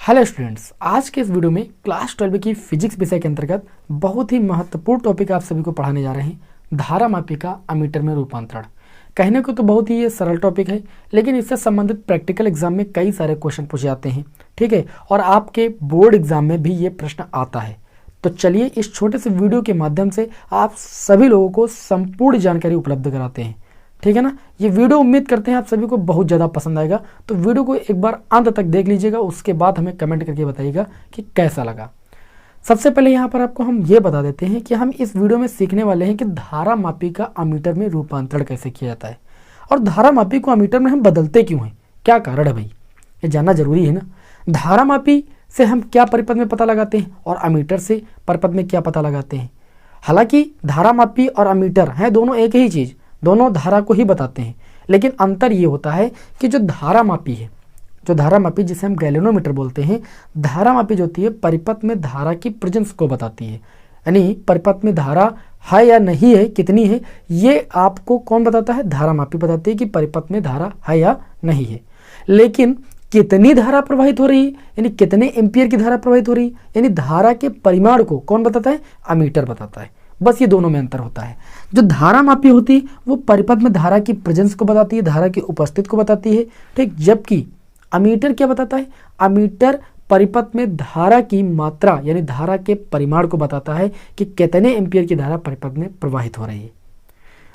Hello students, आज के इस वीडियो में क्लास 12 की फिजिक्स विषय के अंतर्गत बहुत ही महत्वपूर्ण टॉपिक आप सभी को पढ़ाने जा रहे हैं, धारामापी का अमीटर में रूपांतरण। कहने को तो बहुत ही ये सरल टॉपिक है, लेकिन इससे संबंधित प्रैक्टिकल एग्जाम में कई सारे क्वेश्चन पूछे जाते हैं, ठीक है। और आपके बोर्ड एग्जाम में भी ये प्रश्न आता है। तो चलिए इस छोटे से वीडियो के माध्यम से आप सभी लोगों को संपूर्ण जानकारी उपलब्ध कराते हैं, ठीक है ना। ये वीडियो उम्मीद करते हैं आप सभी को बहुत ज़्यादा पसंद आएगा, तो वीडियो को एक बार अंत तक देख लीजिएगा, उसके बाद हमें कमेंट करके बताइएगा कि कैसा लगा। सबसे पहले यहाँ पर आपको हम ये बता देते हैं कि हम इस वीडियो में सीखने वाले हैं कि धारामापी का अमीटर में रूपांतरण कैसे किया जाता है, और धारामापी को अमीटर में हम बदलते क्यों हैं, क्या कारण है भाई, ये जानना जरूरी है ना। धारामापी से हम क्या परिपथ में पता लगाते हैं और अमीटर से परिपथ में क्या पता लगाते हैं। हालांकि धारामापी और अमीटर हैं दोनों एक ही चीज़, दोनों धारा को ही बताते हैं, लेकिन अंतर ये होता है कि जो धारामापी जिसे हम गैल्वेनोमीटर बोलते हैं, धारामापी जो होती है परिपथ में धारा की प्रेजेंस को बताती है, यानी परिपथ में धारा है या नहीं है, कितनी है, ये आपको कौन बताता है, धारामापी बताती है कि परिपथ में धारा है या नहीं है। लेकिन कितनी धारा प्रवाहित हो रही है, यानी कितने एम्पियर की धारा प्रवाहित हो रही है, यानी धारा के परिमाण को कौन बताता है, अमीटर बताता है। बस ये दोनों में अंतर होता है। जो धारामापी होती है वो परिपथ में धारा की प्रेजेंस को बताती है, धारा की उपस्थिति को बताती है, ठीक। जबकि अमीटर क्या बताता है, अमीटर परिपथ में धारा की मात्रा यानी धारा के परिमाण को बताता है कि कितने एम्पियर की धारा परिपथ में प्रवाहित हो रही है।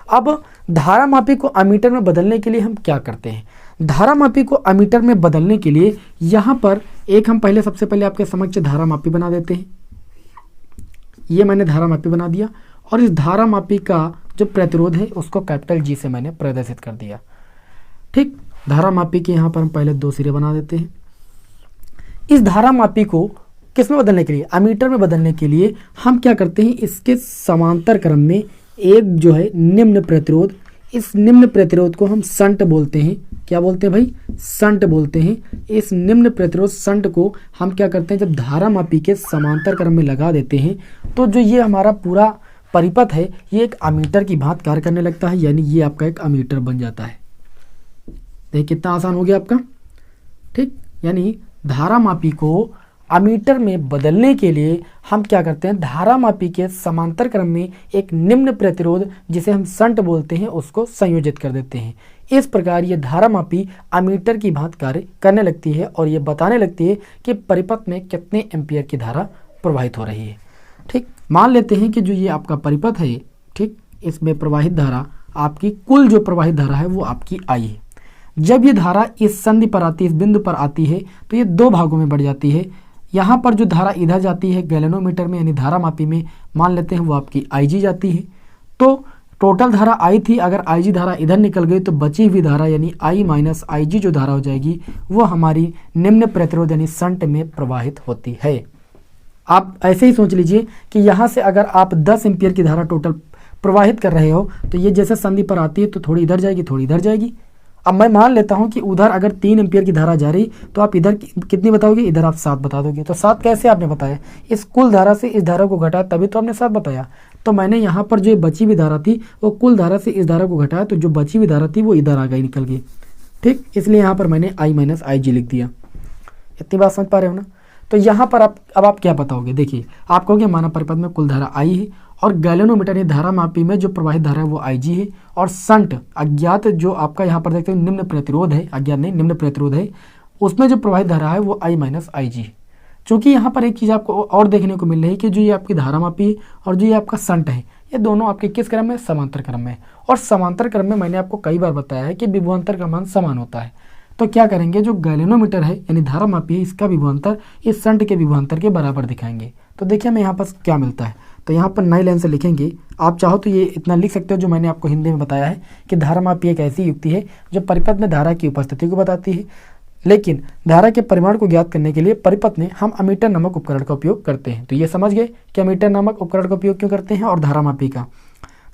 अब धारामापी को अमीटर में बदलने के लिए हम क्या करते हैं। धारामापी को अमीटर में बदलने के लिए यहाँ पर एक हम सबसे पहले आपके समक्ष धारामापी बना देते हैं। ये मैंने धारामापी बना दिया, और इस धारामापी का जो प्रतिरोध है उसको कैपिटल जी से मैंने प्रदर्शित कर दिया, ठीक। धारामापी के यहाँ पर हम पहले दो सिरे बना देते हैं। इस धारामापी को किस में बदलने के लिए, अमीटर में बदलने के लिए हम क्या करते हैं, इसके समांतर क्रम में एक जो है निम्न प्रतिरोध, इस निम्न प्रतिरोध को हम शंट बोलते हैं। क्या बोलते हैं भाई, शंट बोलते हैं। इस निम्न प्रतिरोध शंट को हम क्या करते हैं, जब धारामापी के समांतर क्रम में लगा देते हैं तो जो ये हमारा पूरा परिपथ है ये एक अमीटर की भांति कार्य करने लगता है, यानी ये आपका एक अमीटर बन जाता है। देखिए कितना आसान हो गया आपका, ठीक। यानी धारामापी को अमीटर में बदलने के लिए हम क्या करते हैं, धारामापी के समांतर क्रम में एक निम्न प्रतिरोध जिसे हम शंट बोलते हैं उसको संयोजित कर देते हैं। इस प्रकार ये धारामापी अमीटर की भांति कार्य करने लगती है और ये बताने लगती है कि परिपथ में कितने एम्पियर की धारा प्रवाहित हो रही है, ठीक। मान लेते हैं कि जो ये आपका परिपथ है, ठीक, इसमें प्रवाहित धारा आपकी कुल जो प्रवाहित धारा है वो आपकी आई है। जब ये धारा इस संधि पर आती है, इस बिंदु पर आती है, तो ये दो भागों में बढ़ जाती है। यहाँ पर जो धारा इधर जाती है गैल्वेनोमीटर में यानी धारामापी में, मान लेते हैं वो आपकी IG जाती है। तो टोटल धारा आई थी, अगर IG धारा इधर निकल गई तो बची हुई धारा यानी I माइनस IG जो धारा हो जाएगी वो हमारी निम्न प्रतिरोध यानी शंट में प्रवाहित होती है। आप ऐसे ही सोच लीजिए कि यहाँ से अगर आप 10 एम्पियर की धारा टोटल प्रवाहित कर रहे हो तो ये जैसे संधि पर आती है तो थोड़ी इधर जाएगी, थोड़ी इधर जाएगी। अब मैं मान लेता हूं कि उधर अगर 3 एम्पियर की धारा जा रही तो आप इधर कितनी बताओगे, इधर आप 7 बता दोगे। तो 7 कैसे आपने बताया, इस कुल धारा से इस धारा को घटाया तभी तो आपने 7 बताया। तो मैंने यहाँ पर जो बची हुई धारा थी वो कुल धारा से इस धारा को घटाया, तो जो बची हुई धारा थी वो इधर आ गई, निकल गई, ठीक। इसलिए यहाँ पर मैंने I माइनस IG लिख दिया। इतनी बात समझ पा रहे हो ना। तो यहाँ पर आप क्या बताओगे, देखिए आप कहोगे मानव परिपथ में कुल धारा I है और गैल्वेनोमीटर यानी धारामापी में जो प्रवाहित धारा है वो IG है, और शंट अज्ञात जो आपका यहाँ पर देखते हैं निम्न प्रतिरोध है, अज्ञात नहीं निम्न प्रतिरोध है, उसमें जो प्रवाहित धारा है वो I माइनस IG है। चूँकि यहाँ पर एक चीज़ आपको और देखने को मिल रही है कि जो ये आपकी धारामापी है और जो ये आपका शंट है ये दोनों आपके किस क्रम में, समांतर क्रम में। और समांतर क्रम में मैंने आपको कई बार बताया है कि विभवांतर का मान समान होता है। तो क्या करेंगे, जो गैल्वेनोमीटर है यानी धारामापी है इसका विभवांतर इस शंट के विभवांतर के बराबर दिखाएंगे। तो देखिए हमें यहाँ पर क्या मिलता है, तो यहाँ पर नई लाइन से लिखेंगे। आप चाहो तो ये इतना लिख सकते हो जो मैंने आपको हिंदी में बताया है कि धारामापी एक ऐसी युक्ति है जो परिपथ में धारा की उपस्थिति को बताती है, लेकिन धारा के परिमाण को ज्ञात करने के लिए परिपथ में हम अमीटर नामक उपकरण का उपयोग करते हैं। तो ये समझ गए कि अमीटर नामक उपकरण का उपयोग क्यों करते हैं। और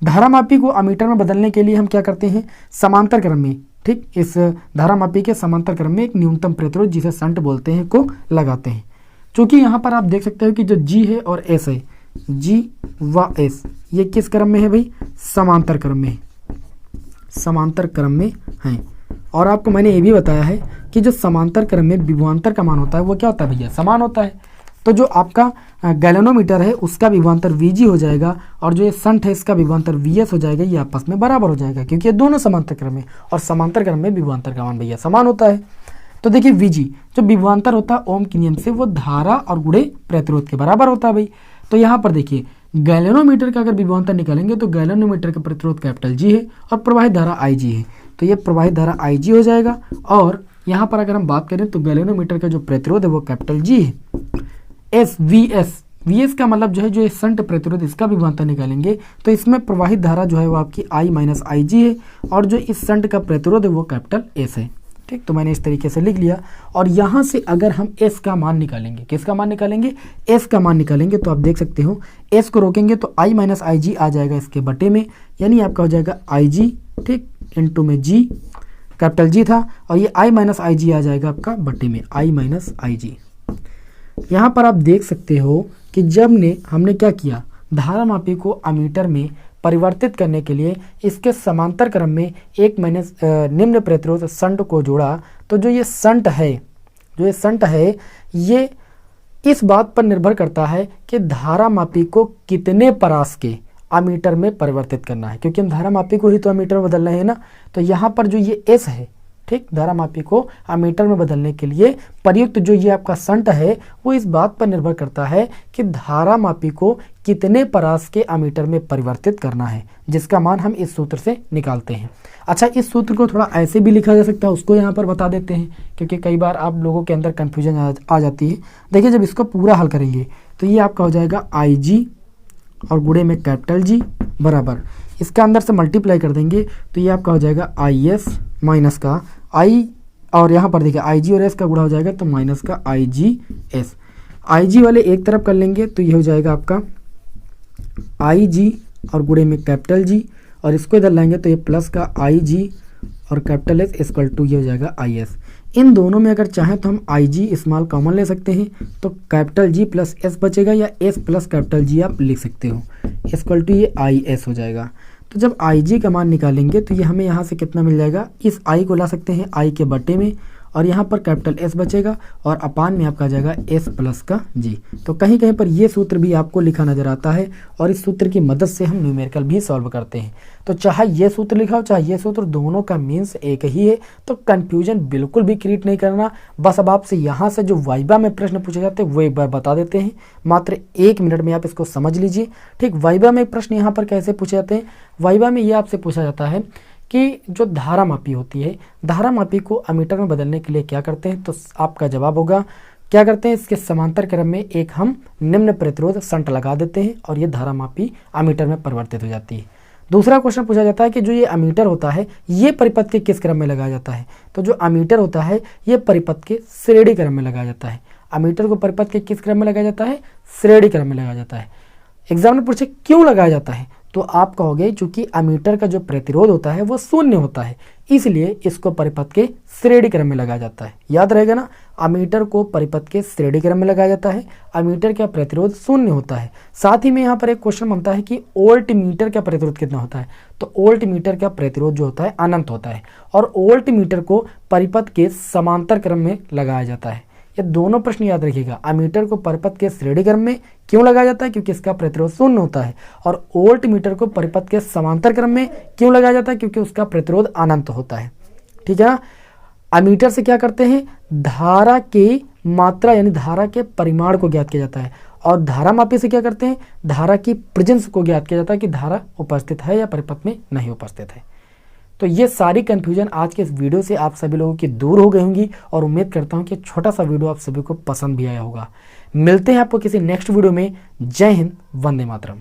धारामापी को अमीटर में बदलने के लिए हम क्या करते हैं, समांतर क्रम में, ठीक, इस धारामापी के समांतर क्रम में एक न्यूनतम प्रतिरोध जिसे शंट बोलते हैं को लगाते हैं। चूँकि यहाँ पर आप देख सकते हो कि जो G है और S है, G व S ये किस क्रम में है भाई, समांतर क्रम में, समांतर क्रम में है। और आपको मैंने ये भी बताया है कि जो समांतर क्रम में विभवांतर का मान होता है वो क्या होता है भैया, समान होता है। तो जो आपका गैल्वेनोमीटर है उसका विभवांतर Vg हो जाएगा और जो ये शंट है इसका विभवांतर Vs हो जाएगा, ये आपस में बराबर हो जाएगा क्योंकि ये दोनों समांतर क्रम में, और समांतर क्रम में विभवांतर का मान भैया समान होता है। तो देखिए Vg जो विभवांतर होता है ओम के नियम से वो धारा और गुणे प्रतिरोध के बराबर होता है भाई। तो यहाँ पर देखिए गैल्वेनोमीटर का अगर विभवांतर निकालेंगे तो गैल्वेनोमीटर का प्रतिरोध कैपिटल G है और प्रवाहित धारा Ig है, तो ये प्रवाहित धारा Ig हो जाएगा। और यहाँ पर अगर हम बात करें तो गैल्वेनोमीटर का जो प्रतिरोध है वो कैपिटल G है। Vs का मतलब जो है जो शंट प्रतिरोध इसका विभवांतर निकालेंगे तो इसमें प्रवाहित धारा जो है वो आपकी I माइनस Ig है और जो इस शंट का प्रतिरोध है वो कैपिटल S है। ठीक, तो मैंने इस तरीके से लिख लिया। और यहाँ से अगर हम S का मान निकालेंगे, किसका मान निकालेंगे, S का मान निकालेंगे, तो आप देख सकते हो S को रोकेंगे तो I माइनस Ig आ जाएगा इसके बटे में, यानी आपका हो जाएगा Ig, ठीक, इंटू में G, कैपिटल G था, और ये I माइनस Ig आ जाएगा आपका बटे में I माइनस Ig। यहाँ पर आप देख सकते हो कि जब हमने क्या किया, धारामापी को अमीटर में परिवर्तित करने के लिए इसके समांतर क्रम में एक मैंने निम्न प्रतिरोध शंट को जोड़ा, तो जो ये शंट है ये इस बात पर निर्भर करता है कि धारामापी को कितने परास के अमीटर में परिवर्तित करना है, क्योंकि हम धारामापी को ही तो अमीटर में बदल रहे हैं ना। तो यहाँ पर जो ये S है, ठीक, धारामापी को अमीटर में बदलने के लिए प्रयुक्त जो ये आपका शंट है वो इस बात पर निर्भर करता है कि धारामापी को कितने परास के अमीटर में परिवर्तित करना है, जिसका मान हम इस सूत्र से निकालते हैं। अच्छा, इस सूत्र को थोड़ा ऐसे भी लिखा जा सकता है, उसको यहाँ पर बता देते हैं क्योंकि कई बार आप लोगों के अंदर कन्फ्यूजन आ जाती है। देखिए, जब इसको पूरा हल करेंगे तो ये आपका हो जाएगा Ig और गुणे में कैपिटल G बराबर, इसका अंदर से मल्टीप्लाई कर देंगे तो ये आपका हो जाएगा Is माइनस का I, और यहाँ पर देखिए Ig और S का गुणा हो जाएगा तो माइनस का IgS। Ig वाले एक तरफ कर लेंगे तो ये हो जाएगा आपका Ig और गुणे में कैपिटल G, और इसको इधर लाएंगे तो ये प्लस का Ig और कैपिटल S इक्वल टू ये हो जाएगा Is। इन दोनों में अगर चाहें तो हम Ig स्मॉल कॉमन ले सकते हैं, तो कैपिटल G प्लस S बचेगा, या S प्लस कैपिटल G आप लिख सकते हो, इक्वल टू ये Is हो जाएगा। तो जब Ig का मान निकालेंगे तो ये हमें यहाँ से कितना मिल जाएगा, इस I को ला सकते हैं I के बटे में, और यहाँ पर कैपिटल S बचेगा और अपान में आपका आ जाएगा S प्लस का G। तो कहीं कहीं पर ये सूत्र भी आपको लिखा नजर आता है और इस सूत्र की मदद से हम न्यूमेरिकल भी सॉल्व करते हैं। तो चाहे ये सूत्र लिखा हो चाहे ये सूत्र, दोनों का मीन्स एक ही है, तो कंफ्यूजन बिल्कुल भी क्रिएट नहीं करना। बस अब आपसे यहाँ से जो वाइवा में प्रश्न पूछे जाते हैं वो एक बार बता देते हैं, मात्र 1 मिनट में आप इसको समझ लीजिए। ठीक, वाइवा में प्रश्न यहाँ पर कैसे पूछे जाते हैं, वाइवा में ये आपसे पूछा जाता है कि जो धारामापी होती है, धारामापी को अमीटर में बदलने के लिए क्या करते हैं, तो आपका जवाब होगा क्या करते हैं, इसके समांतर क्रम में एक हम निम्न प्रतिरोध शंट लगा देते हैं और ये धारामापी अमीटर में परिवर्तित हो जाती है। दूसरा क्वेश्चन पूछा जाता है कि जो ये अमीटर होता है ये परिपथ के किस क्रम में लगाया जाता है, तो जो अमीटर होता है ये परिपथ के श्रेणी क्रम में लगाया जाता है। अमीटर को परिपथ के किस क्रम में लगाया जाता है, श्रेणी क्रम में लगाया जाता है। एग्जाम में पूछे क्यों लगाया जाता है, तो आप कहोगे चूंकि अमीटर का जो प्रतिरोध होता है वो शून्य होता है, इसलिए इसको परिपथ के श्रेणी क्रम में लगाया जाता है। याद रहेगा ना, अमीटर को परिपथ के श्रेणी क्रम में लगाया जाता है, अमीटर का प्रतिरोध शून्य होता है। साथ ही में यहाँ पर एक क्वेश्चन बनता है कि वोल्ट मीटर का प्रतिरोध कितना होता है, तो वोल्ट मीटर का प्रतिरोध जो होता है अनंत होता है, और वोल्ट मीटर को परिपथ के समांतर क्रम में लगाया जाता है। ये दोनों प्रश्न याद रखिएगा, अमीटर को परिपथ के श्रेणी क्रम में क्यों लगाया जाता है, क्योंकि इसका प्रतिरोध शून्य होता है, और वोल्ट मीटर को परिपथ के समांतर क्रम में क्यों लगाया जाता है, क्योंकि उसका प्रतिरोध अनंत होता है। ठीक है ना, अमीटर से क्या करते हैं, धारा की मात्रा यानी धारा के परिमाण को ज्ञात किया जाता है, और धारामापी से क्या करते हैं, धारा की प्रेजेंस को ज्ञात किया जाता है कि धारा उपस्थित है या परिपथ में नहीं उपस्थित है। तो ये सारी कंफ्यूजन आज के इस वीडियो से आप सभी लोगों की दूर हो गई होंगी, और उम्मीद करता हूँ कि छोटा सा वीडियो आप सभी को पसंद भी आया होगा। मिलते हैं आपको किसी नेक्स्ट वीडियो में। जय हिंद, वंदे मातरम।